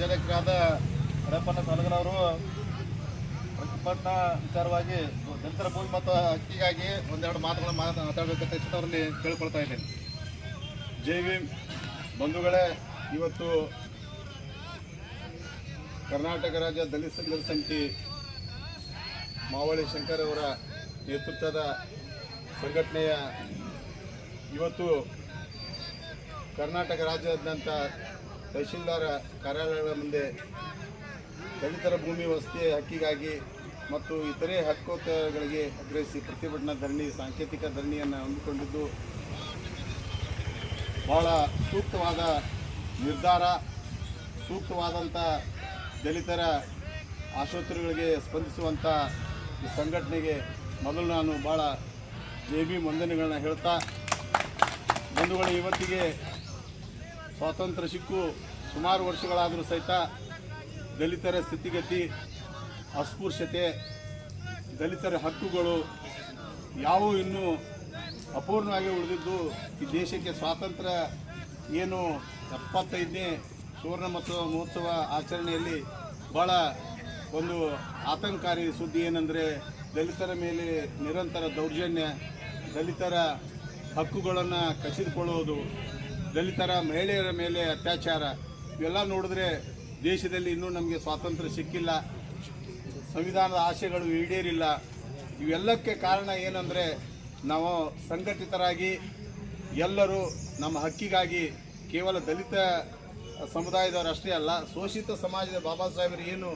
ರಾಜ್ಯಾಧ್ಯಕ್ಷರಾದ ಹರಪಣ್ಣ ಸಲಗರವರು ಪ್ರತಿಭಟನಾ ವಿಚಾರವಾಗಿ ದಲಿತರ ಭೂಮಿ ಮತ್ತು ಹಕ್ಕಿಗಾಗಿ ಒಂದೆರಡು ಮಾತುಗಳನ್ನು ಮಾತಾಡಬೇಕಂತ ಅವರಲ್ಲಿ ಕೇಳ್ಕೊಳ್ತಾ ಇದ್ದೇನೆ. ಜೈ ಭೀಮ್ ಬಂಧುಗಳೇ, ಇವತ್ತು ಕರ್ನಾಟಕ ರಾಜ್ಯ ದಲಿತ ಸಂಘರ್ಷ ಸಮಿತಿ ಮಾವಳಿ ಶಂಕರ್ ಅವರ ನೇತೃತ್ವದ ಸಂಘಟನೆಯ ಇವತ್ತು ಕರ್ನಾಟಕ ರಾಜ್ಯಾದ್ಯಂತ ತಹಶೀಲ್ದಾರ ಕಾರ್ಯಾಲಯಗಳ ಮುಂದೆ ದಲಿತರ ಭೂಮಿ ವಸತಿ ಹಕ್ಕಿಗಾಗಿ ಮತ್ತು ಇತರೆ ಹಕ್ಕುಗಳಿಗೆ ಆಗ್ರಹಿಸಿ ಪ್ರತಿಭಟನಾ ಧರಣಿ ಸಾಂಕೇತಿಕ ಧರಣಿಯನ್ನು ಹಮ್ಮಿಕೊಂಡಿದ್ದು ಬಹಳ ಸೂಕ್ತವಾದ ನಿರ್ಧಾರ, ಸೂಕ್ತವಾದಂಥ ದಲಿತರ ಆಶೋತ್ತರಗಳಿಗೆ ಸ್ಪಂದಿಸುವಂಥ ಈ ಸಂಘಟನೆಗೆ ಮೊದಲು ನಾನು ಭಾಳ ಜೈ ಭೀಮ್ ವಂದನೆಗಳನ್ನ ಹೇಳ್ತಾ, ಬಂಧುಗಳು, ಇವತ್ತಿಗೆ ಸ್ವಾತಂತ್ರ್ಯ ಸಿಕ್ಕು ಸುಮಾರು ವರ್ಷಗಳಾದರೂ ಸಹಿತ ದಲಿತರ ಸ್ಥಿತಿಗತಿ, ಅಸ್ಪೃಶ್ಯತೆ, ದಲಿತರ ಹಕ್ಕುಗಳು ಯಾವುವು ಇನ್ನೂ ಅಪೂರ್ಣವಾಗಿ ಉಳಿದಿದ್ದು ಈ ದೇಶಕ್ಕೆ ಸ್ವಾತಂತ್ರ್ಯ ಏನು 75ನೇ ಸುವರ್ಣ ಮಹೋತ್ಸವ ಆಚರಣೆಯಲ್ಲಿ ಭಾಳ ಒಂದು ಆತಂಕಕಾರಿ ಸುದ್ದಿ ಏನಂದರೆ ದಲಿತರ ಮೇಲೆ ನಿರಂತರ ದೌರ್ಜನ್ಯ, ದಲಿತರ ಹಕ್ಕುಗಳನ್ನು ಕಸಿದುಕೊಳ್ಳುವುದು, ದಲಿತರ ಮಹಿಳೆಯರ ಮೇಲೆ ಅತ್ಯಾಚಾರ, ಇವೆಲ್ಲ ನೋಡಿದ್ರೆ ದೇಶದಲ್ಲಿ ಇನ್ನೂ ನಮಗೆ ಸ್ವಾತಂತ್ರ್ಯ ಸಿಕ್ಕಿಲ್ಲ, ಸಂವಿಧಾನದ ಆಶಯಗಳು ಈಡೇರಿಲ್ಲ. ಇವೆಲ್ಲಕ್ಕೆ ಕಾರಣ ಏನಂದರೆ ನಾವು ಸಂಘಟಿತರಾಗಿ ಎಲ್ಲರೂ ನಮ್ಮ ಹಕ್ಕಿಗಾಗಿ ಕೇವಲ ದಲಿತ ಸಮುದಾಯದವರು ಅಷ್ಟೇ ಅಲ್ಲ, ಶೋಷಿತ ಸಮಾಜದ ಬಾಬಾ ಸಾಹೇಬರು ಏನು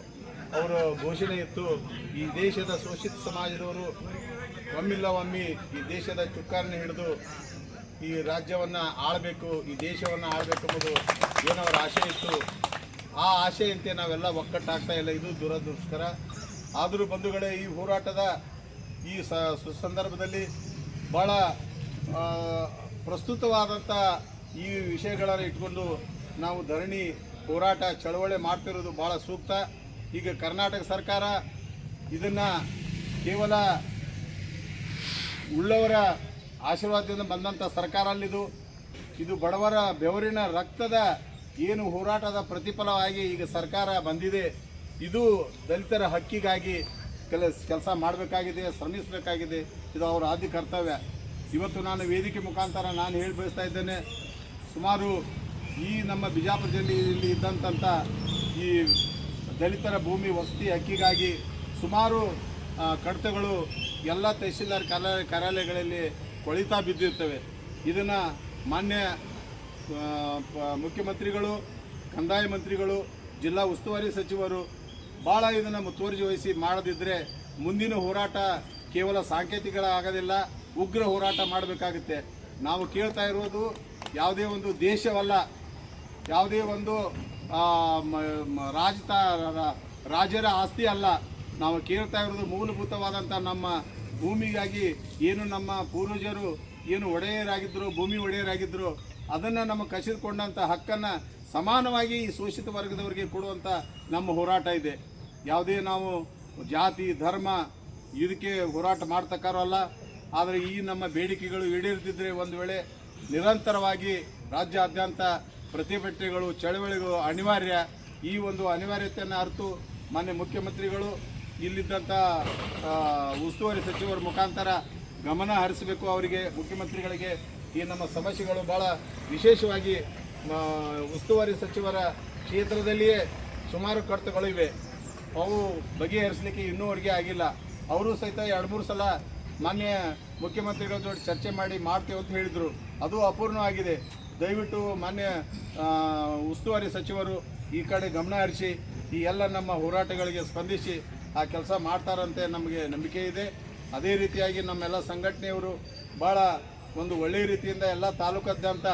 ಅವರ ಘೋಷಣೆ ಇತ್ತು, ಈ ದೇಶದ ಶೋಷಿತ ಸಮಾಜದವರು ಒಮ್ಮಿಲ್ಲ ಒಮ್ಮೆ ಈ ದೇಶದ ಚುಕ್ಕಾರನ್ನು ಹಿಡಿದು ಈ ರಾಜ್ಯವನ್ನು ಆಳಬೇಕು, ಈ ದೇಶವನ್ನು ಆಳಬೇಕು ಎಂಬುದು ಏನವರ ಆಶೆ ಇತ್ತು. ಆ ಆಶೆಯಂತೆ ನಾವೆಲ್ಲ ಒಕ್ಕಟ್ಟಾಗ್ತಾ ಇಲ್ಲ, ಇದು ದುರದೃಷ್ಟಕರ. ಆದರೂ ಬಂಧುಗಳೇ, ಈ ಹೋರಾಟದ ಈ ಸಂದರ್ಭದಲ್ಲಿ ಭಾಳ ಪ್ರಸ್ತುತವಾದಂಥ ಈ ವಿಷಯಗಳನ್ನು ಇಟ್ಕೊಂಡು ನಾವು ಧರಣಿ ಹೋರಾಟ ಚಳವಳಿ ಮಾಡ್ತಿರೋದು ಭಾಳ ಸೂಕ್ತ. ಈಗ ಕರ್ನಾಟಕ ಸರ್ಕಾರ ಇದನ್ನು ಕೇವಲ ಉಳ್ಳವರ ಆಶೀರ್ವಾದದಿಂದ ಬಂದಂಥ ಸರ್ಕಾರ ಅಲ್ಲಿದು, ಇದು ಬಡವರ ಬೆವರಿನ ರಕ್ತದ ಏನು ಹೋರಾಟದ ಪ್ರತಿಫಲವಾಗಿ ಈಗ ಸರ್ಕಾರ ಬಂದಿದೆ. ಇದು ದಲಿತರ ಹಕ್ಕಿಗಾಗಿ ಕೆಲಸ ಮಾಡಬೇಕಾಗಿದೆ, ಶ್ರಮಿಸಬೇಕಾಗಿದೆ, ಇದು ಅವರ ಆದ್ಯ ಕರ್ತವ್ಯ. ಇವತ್ತು ನಾನು ವೇದಿಕೆ ಮುಖಾಂತರ ನಾನು ಹೇಳಿ ಬಯಸ್ತಾ ಇದ್ದೇನೆ, ಸುಮಾರು ಈ ನಮ್ಮ ಬಿಜಾಪುರ ಜಿಲ್ಲೆಯಲ್ಲಿ ಇದ್ದಂಥ ಈ ದಲಿತರ ಭೂಮಿ ವಸತಿ ಹಕ್ಕಿಗಾಗಿ ಸುಮಾರು ಕಡತಗಳು ಎಲ್ಲ ತಹಶೀಲ್ದಾರ್ ಕಾರ್ಯಾಲಯಗಳಲ್ಲಿ ಕೊಳಿತಾ ಬಿದ್ದಿರ್ತವೆ. ಇದನ್ನು ಮಾನ್ಯ ಮುಖ್ಯಮಂತ್ರಿಗಳು, ಕಂದಾಯ ಮಂತ್ರಿಗಳು, ಜಿಲ್ಲಾ ಉಸ್ತುವಾರಿ ಸಚಿವರು ಭಾಳ ಇದನ್ನು ಮುತುವರ್ಜಿ ವಹಿಸಿ ಮಾಡದಿದ್ದರೆ ಮುಂದಿನ ಹೋರಾಟ ಕೇವಲ ಆಗೋದಿಲ್ಲ, ಉಗ್ರ ಹೋರಾಟ ಮಾಡಬೇಕಾಗುತ್ತೆ. ನಾವು ಕೇಳ್ತಾ ಇರೋದು ಯಾವುದೇ ಒಂದು ದೇಶವಲ್ಲ, ಯಾವುದೇ ಒಂದು ರಾಜರ ಆಸ್ತಿ ಅಲ್ಲ. ನಾವು ಕೇಳ್ತಾ ಇರೋದು ಮೂಲಭೂತವಾದಂಥ ನಮ್ಮ ಭೂಮಿಗಾಗಿ ಏನು ನಮ್ಮ ಪೂರ್ವಜರು ಏನು ಒಡೆಯರಾಗಿದ್ದರು, ಭೂಮಿ ಒಡೆಯರಾಗಿದ್ದರು, ಅದನ್ನು ನಮ್ಮ ಕಸಿದುಕೊಂಡಂಥ ಹಕ್ಕನ್ನು ಸಮಾನವಾಗಿ ಈ ಶೋಷಿತ ವರ್ಗದವರಿಗೆ ಕೊಡುವಂಥ ನಮ್ಮ ಹೋರಾಟ ಇದೆ. ಯಾವುದೇ ನಾವು ಜಾತಿ ಧರ್ಮ ಇದಕ್ಕೆ ಹೋರಾಟ ಮಾಡ್ತಕ್ಕಾರಲ್ಲ. ಆದರೆ ಈ ನಮ್ಮ ಬೇಡಿಕೆಗಳು ಈಡೇರುತ್ತಿದ್ದರೆ ಒಂದು ವೇಳೆ ನಿರಂತರವಾಗಿ ರಾಜ್ಯಾದ್ಯಂತ ಪ್ರತಿಭಟನೆಗಳು, ಚಳವಳಿಗಳು ಅನಿವಾರ್ಯ. ಈ ಒಂದು ಅನಿವಾರ್ಯತೆಯನ್ನು ಅರಿತು ಮಾನ್ಯ ಮುಖ್ಯಮಂತ್ರಿಗಳು ಇಲ್ಲಿದ್ದಂಥ ಉಸ್ತುವಾರಿ ಸಚಿವರ ಮುಖಾಂತರ ಗಮನ ಹರಿಸಬೇಕು. ಅವರಿಗೆ ಮುಖ್ಯಮಂತ್ರಿಗಳಿಗೆ ಈ ನಮ್ಮ ಸಮಸ್ಯೆಗಳು ಭಾಳ ವಿಶೇಷವಾಗಿ ಉಸ್ತುವಾರಿ ಸಚಿವರ ಕ್ಷೇತ್ರದಲ್ಲಿಯೇ ಸುಮಾರು ಕಡತಗಳಿವೆ, ಅವು ಬಗೆಹರಿಸಲಿಕ್ಕೆ ಇನ್ನೂವರೆಗೆ ಆಗಿಲ್ಲ. ಅವರು ಸಹಿತ 2-3 ಸಲ ಮಾನ್ಯ ಮುಖ್ಯಮಂತ್ರಿಗಳ ಜೊತೆ ಚರ್ಚೆ ಮಾಡಿ ಮಾಡ್ತೇವೆ ಅಂತ ಹೇಳಿದರು, ಅದು ಅಪೂರ್ಣವಾಗಿದೆ. ದಯವಿಟ್ಟು ಮಾನ್ಯ ಉಸ್ತುವಾರಿ ಸಚಿವರು ಈ ಕಡೆ ಗಮನ ಹರಿಸಿ ಈ ಎಲ್ಲ ನಮ್ಮ ಹೋರಾಟಗಳಿಗೆ ಸ್ಪಂದಿಸಿ ಆ ಕೆಲಸ ಮಾಡ್ತಾರಂತೆ ನಮಗೆ ನಂಬಿಕೆ ಇದೆ. ಅದೇ ರೀತಿಯಾಗಿ ನಮ್ಮೆಲ್ಲ ಸಂಘಟನೆಯವರು ಭಾಳ ಒಂದು ಒಳ್ಳೆಯ ರೀತಿಯಿಂದ ಎಲ್ಲ ತಾಲೂಕಾದ್ಯಂತ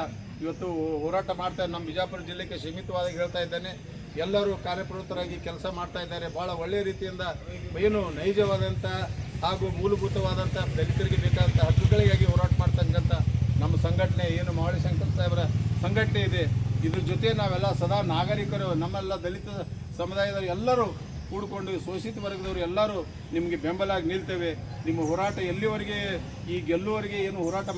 ಇವತ್ತು ಹೋರಾಟ ಮಾಡ್ತಾರೆ. ನಮ್ಮ ಬಿಜಾಪುರ ಜಿಲ್ಲೆಗೆ ಸೀಮಿತವಾಗಿ ಹೇಳ್ತಾ ಇದ್ದೇನೆ, ಎಲ್ಲರೂ ಕಾರ್ಯಪ್ರವೃತ್ತರಾಗಿ ಕೆಲಸ ಮಾಡ್ತಾ ಇದ್ದಾರೆ. ಭಾಳ ಒಳ್ಳೆಯ ರೀತಿಯಿಂದ ಏನು ನೈಜವಾದಂಥ ಹಾಗೂ ಮೂಲಭೂತವಾದಂಥ ದಲಿತರಿಗೆ ಬೇಕಾದಂಥ ಹಕ್ಕುಗಳಿಗಾಗಿ ಹೋರಾಟ ಮಾಡ್ತಕ್ಕಂಥ ನಮ್ಮ ಸಂಘಟನೆ ಏನು ಮಾವಳಿ ಶಂಕರ್ ಸಾಹೇಬರ ಸಂಘಟನೆ ಇದೆ, ಇದ್ರ ಜೊತೆ ನಾವೆಲ್ಲ ಸದಾ ನಾಗರಿಕರು, ನಮ್ಮೆಲ್ಲ ದಲಿತ ಸಮುದಾಯದವರು ಎಲ್ಲರೂ ಕೂಡಿಕೊಂಡು ಶೋಷಿತ ವರ್ಗದವರು ಎಲ್ಲರೂ ನಿಮಗೆ ಬೆಂಬಲಾಗಿ ನಿಲ್ತೇವೆ. ನಿಮ್ಮ ಹೋರಾಟ ಎಲ್ಲಿವರೆಗೆ ಈ ಗೆಲ್ಲುವವರೆಗೆ ಏನು ಹೋರಾಟ